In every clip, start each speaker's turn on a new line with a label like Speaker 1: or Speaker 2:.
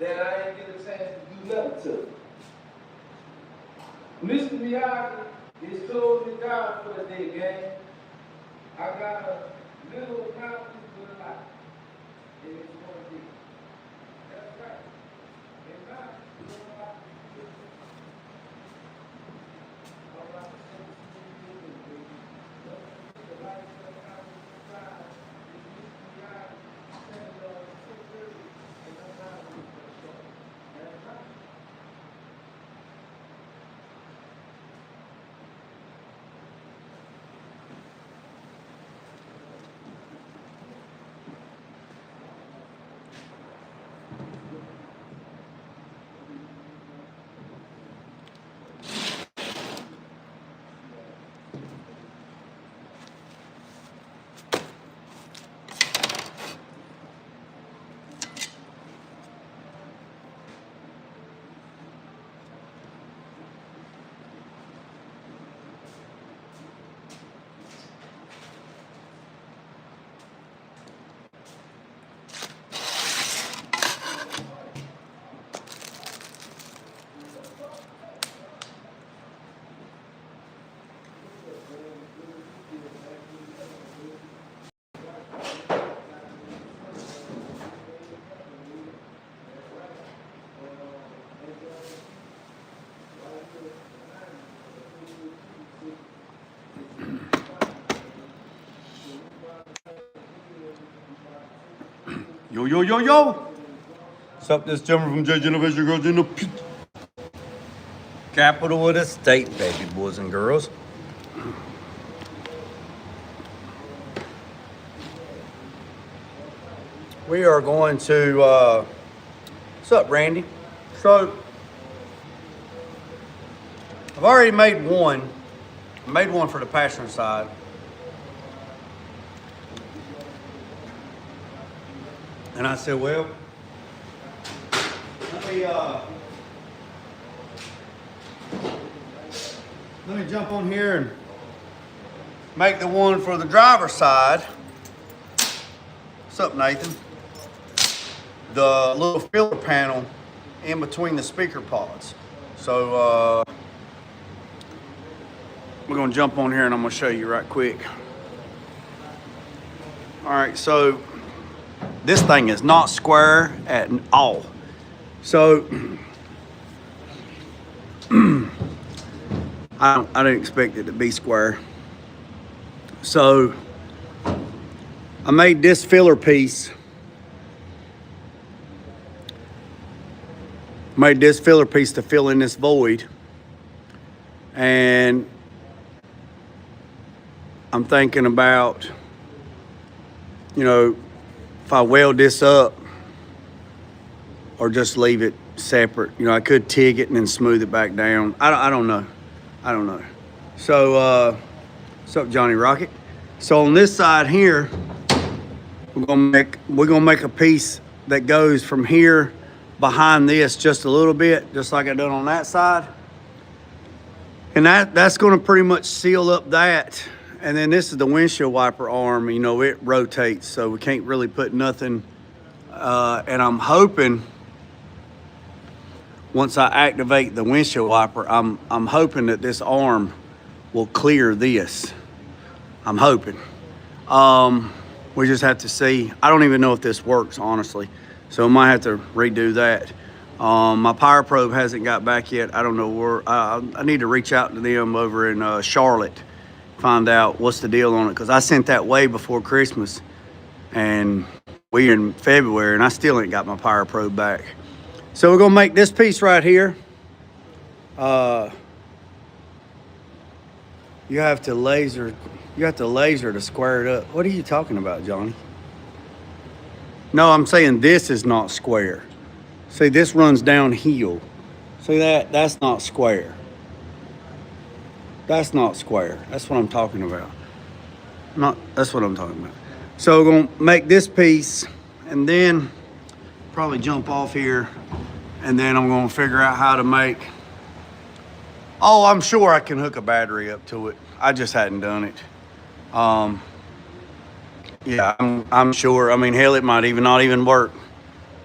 Speaker 1: that I ain't get a chance to do nothing to. Mr. Miyagi is closing it down for the day, gang. I got a little mountain with a lot. And it's going to be. That's right. And now, you know what I do? All right, the lights are out inside. It's Mr. Miyagi. Standing on 6:30. And I'm not going to show. That's right.
Speaker 2: Yo, yo, yo, yo. What's up, this gentleman from J Generation Girls in the pit. Capital of the state, baby boys and girls. We are going to, what's up, Randy? So, I've already made one. I made one for the passenger side. And I said, well, let me jump on here and make the one for the driver's side. What's up, Nathan? The little filler panel in between the speaker pods. So we're gonna jump on here and I'm gonna show you right quick. All right, so this thing is not square at all. So I didn't expect it to be square. So I made this filler piece. Made this filler piece to fill in this void. And I'm thinking about, you know, if I weld this up or just leave it separate. You know, I could TIG it and then smooth it back down. I don't know. I don't know. So, what's up, Johnny Rocket? So on this side here, we're gonna make a piece that goes from here behind this just a little bit, just like I done on that side. And that's gonna pretty much seal up that. And then this is the windshield wiper arm. You know, it rotates, so we can't really put nothing. And I'm hoping, once I activate the windshield wiper, I'm hoping that this arm will clear this. I'm hoping. We just have to see. I don't even know if this works, honestly. So I might have to redo that. My power probe hasn't got back yet. I don't know where. I need to reach out to them over in Charlotte, find out what's the deal on it, because I sent that way before Christmas and we're in February and I still ain't got my power probe back. So we're gonna make this piece right here. You have to laser to square it up. What are you talking about, Johnny? No, I'm saying this is not square. See, this runs downhill. See that's not square. That's not square. That's what I'm talking about. That's what I'm talking about. So we're gonna make this piece and then probably jump off here, and then I'm gonna figure out how to make, oh, I'm sure I can hook a battery up to it. I just hadn't done it. Yeah, I'm sure. I mean, hell, it might even not even work.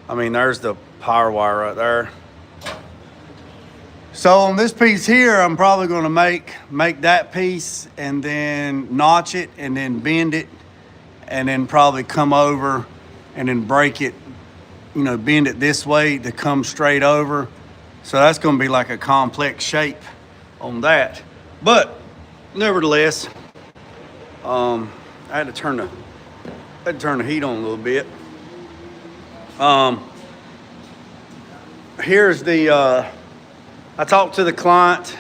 Speaker 2: I mean, there's the power wire right there. So on this piece here, I'm probably going to make that piece and then notch it and then bend it and then probably come over and then break it, you know, bend it this way to come straight over. So that's going to be like a complex shape on that. But nevertheless, I had to turn the heat on a little bit. Here's the, I talked to the client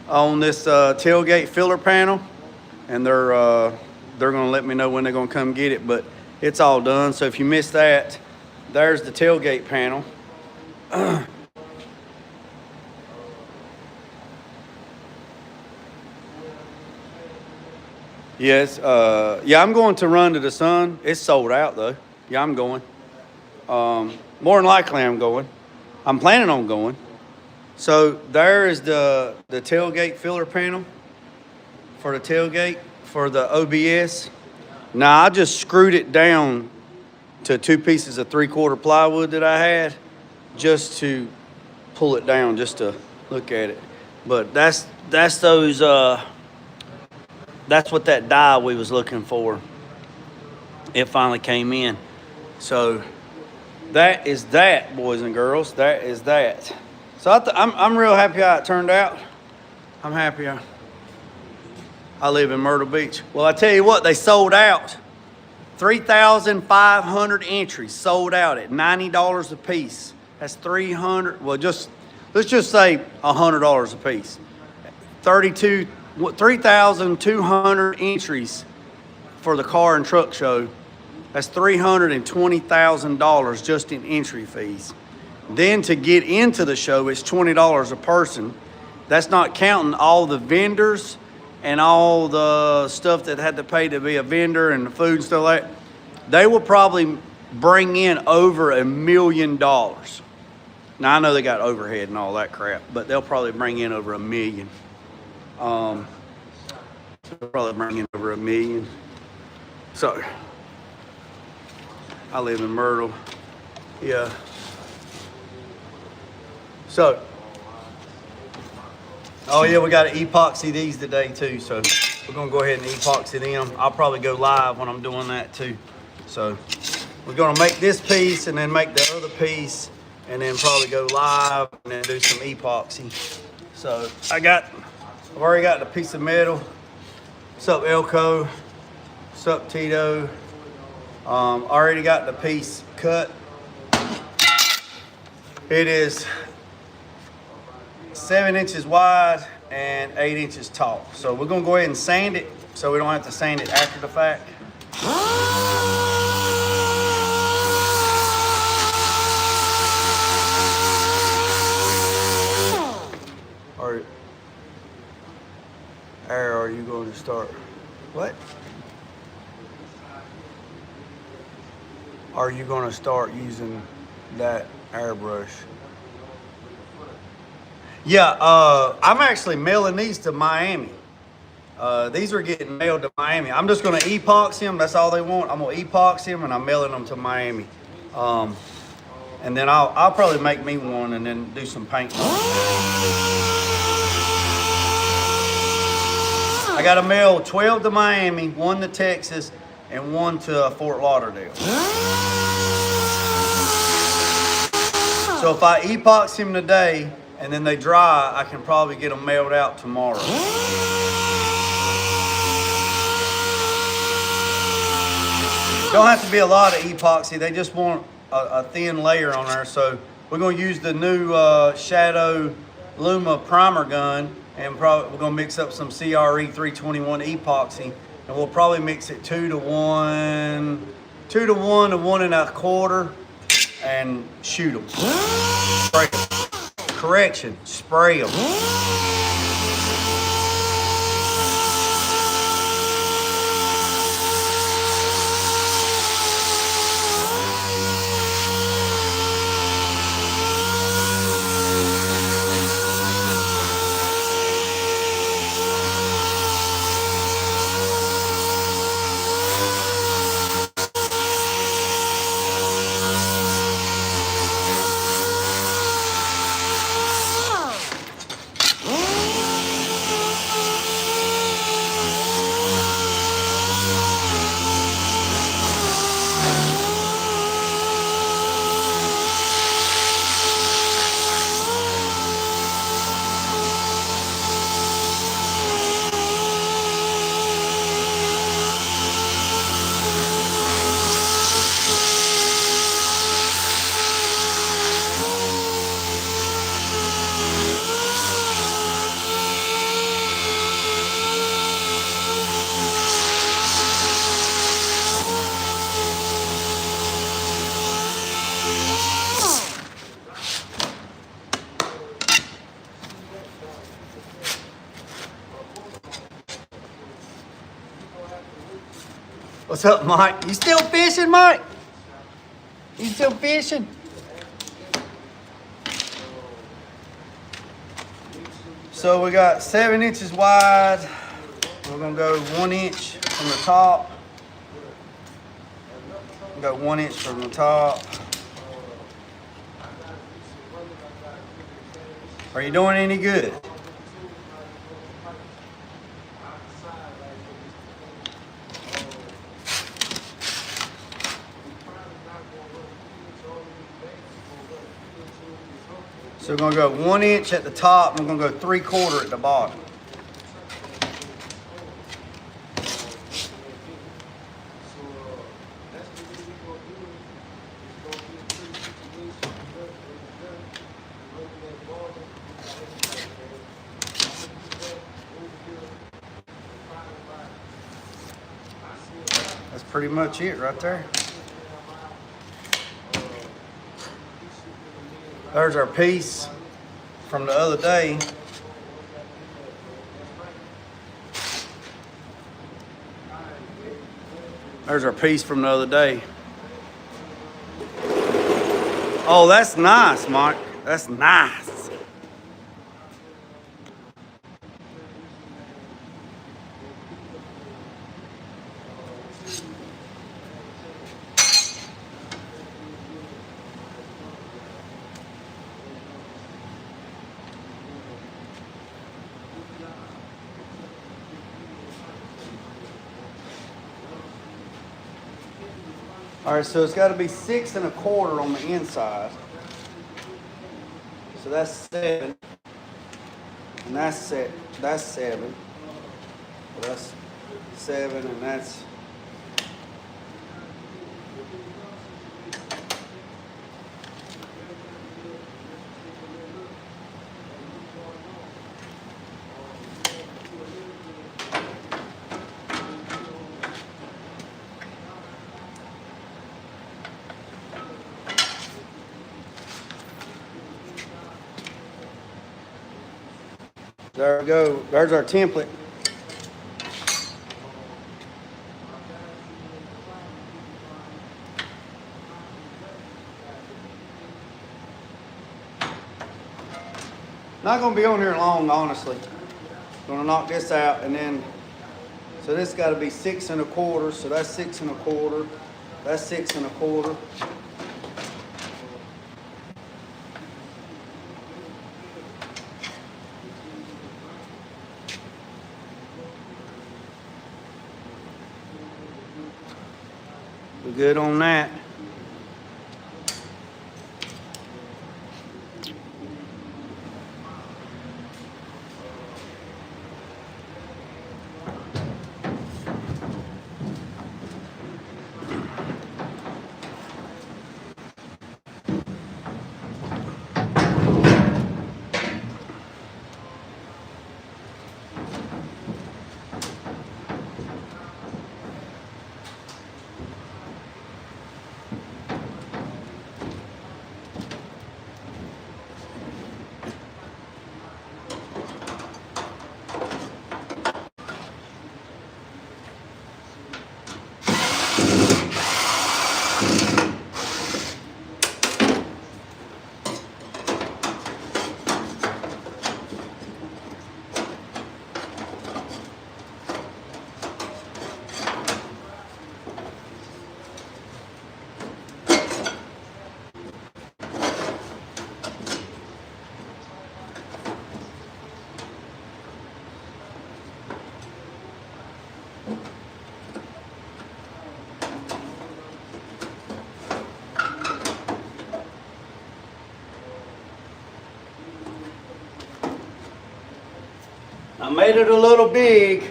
Speaker 2: on this tailgate filler panel, and they're gonna let me know when they're gonna come get it, but it's all done. So if you missed that, there's the tailgate panel. Yes, yeah, I'm going to Run to the Sun. It's sold out though. Yeah, I'm going. More than likely I'm going. I'm planning on going. So there is the tailgate filler panel for the tailgate for the OBS. Now I just screwed it down to 2 pieces of 3/4 plywood that I had just to pull it down, just to look at it. But that's those that's what that die we was looking for. It finally came in. So that is that, boys and girls. That is that. So I'm real happy how it turned out. I'm happy. I live in Myrtle Beach. Well, I tell you what, they sold out. 3,500 entries sold out at $90 a piece. That's 300. Well, let's just say $100 a piece. 3,200 entries for the car and truck show. That's $320,000 just in entry fees. Then to get into the show, it's $20 a person. That's not counting all the vendors and all the stuff that had to pay to be a vendor and the food and stuff like that. They will probably bring in over $1 million. Now, I know they got overhead and all that crap, but they'll probably bring in over $1 million. They'll probably bring in over $1 million. So, I live in Myrtle. Yeah. So, oh yeah, we got to epoxy these today too. So we're gonna go ahead and epoxy them. I'll probably go live when I'm doing that too. So we're gonna make this piece and then make the other piece and then probably go live and then do some epoxy. So I've already got the piece of metal. What's up, Elko? What's up, Tito? Already got the piece cut. It is 7 inches wide and 8 inches tall. So we're gonna go ahead and sand it so we don't have to sand it after the fact. Are you going to start? What? Are you going to start using that airbrush? Yeah, I'm actually mailing these to Miami. These are getting mailed to Miami. I'm just gonna epoxy them, that's all they want. I'm gonna epoxy them and I'm mailing them to Miami. And then I'll probably make me one and then do some paint. I gotta mail 12 to Miami, 1 to Texas, and 1 to Fort Lauderdale. So if I epoxy them today, and then they dry, I can probably get them mailed out tomorrow. Don't have to be a lot of epoxy. They just want a thin layer on there. So we're gonna use the new Shadow Luma primer gun, and we're gonna mix up some CRE 321 epoxy, and we'll probably mix it 2 to 1 to 1 1.25, and shoot them. Spray them. Correction, spray them. What's up, Mike? You still fishing, Mike? You still fishing? So we got 7 inches wide. We're gonna go 1 inch from the top. We got 1 inch from the top. Are you doing any good? So we're gonna go 1 inch at the top, and we're gonna go 3/4 at the bottom. That's pretty much it right there. There's our piece from the other day. There's our piece from the other day. Oh, that's nice, Mike. That's nice. All right, so it's got to be 6 1/4 on the inside. So that's 7, and that's 7. That's 7. So that's 7, and that's. There we go. There's our template. Not gonna be on here long, honestly. Gonna knock this out, and then so this got to be 6 1/4. So that's 6 1/4. That's 6 1/4. We're good on that. I made it a little big.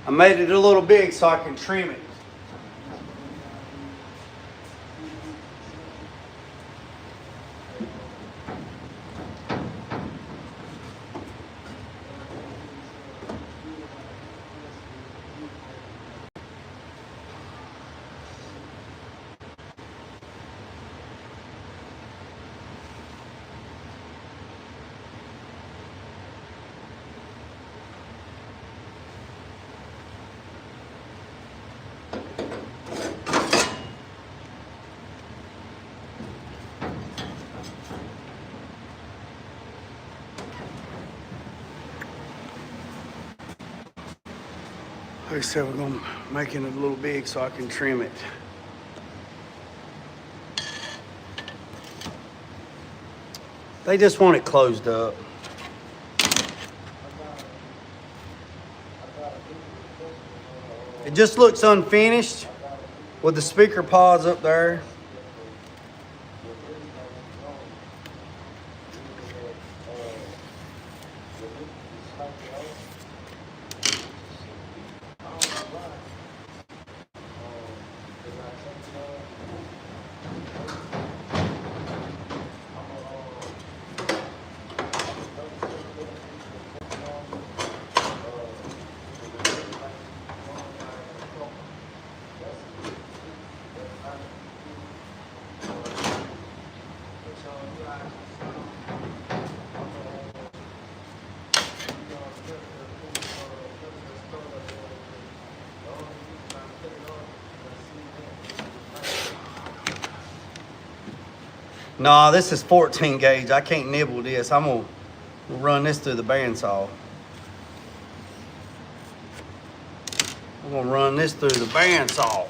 Speaker 2: I made it a little big so I can trim it. They said we're gonna make it a little big so I can trim it. They just want it closed up. It just looks unfinished with the speaker pods up there. Nah, this is 14 gauge. I can't nibble this. I'm gonna run this through the bandsaw. I'm gonna run this through the bandsaw.